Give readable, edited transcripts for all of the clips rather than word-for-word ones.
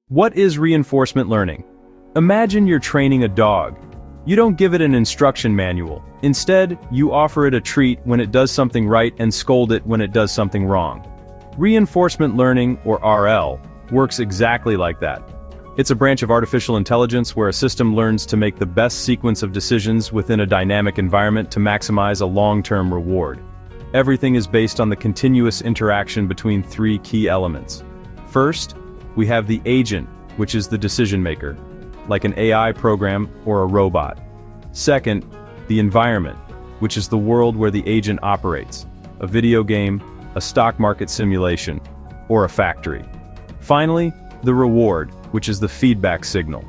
What is reinforcement learning? Imagine you're training a dog. You don't give it an instruction manual. Instead, you offer it a treat when it does something right and scold it when it does something wrong. Reinforcement learning, or RL, works exactly like that. It's a branch of artificial intelligence where a system learns to make the best sequence of decisions within a dynamic environment to maximize a long-term reward. Everything is based on the continuous interaction between three key elements. First, we have the agent, which is the decision maker, like an AI program or a robot. Second, the environment, which is the world where the agent operates, a video game, a stock market simulation, or a factory. Finally, the reward, which is the feedback signal.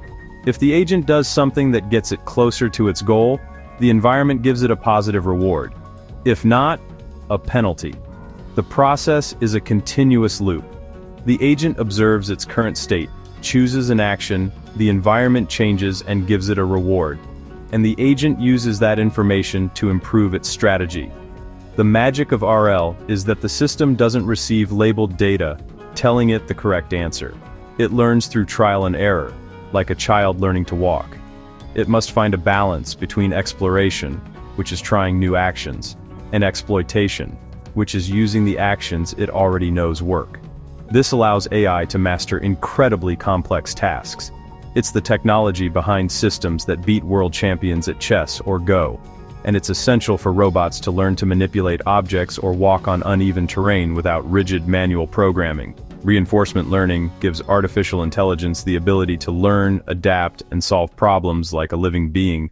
If the agent does something that gets it closer to its goal, the environment gives it a positive reward. If not, a penalty. The process is a continuous loop. The agent observes its current state, chooses an action, the environment changes and gives it a reward, and the agent uses that information to improve its strategy. The magic of RL is that the system doesn't receive labeled data telling it the correct answer. It learns through trial and error, like a child learning to walk. It must find a balance between exploration, which is trying new actions, and exploitation, which is using the actions it already knows work. This allows AI to master incredibly complex tasks. It's the technology behind systems that beat world champions at chess or Go, and it's essential for robots to learn to manipulate objects or walk on uneven terrain without rigid manual programming. Reinforcement learning gives artificial intelligence the ability to learn, adapt, and solve problems like a living being,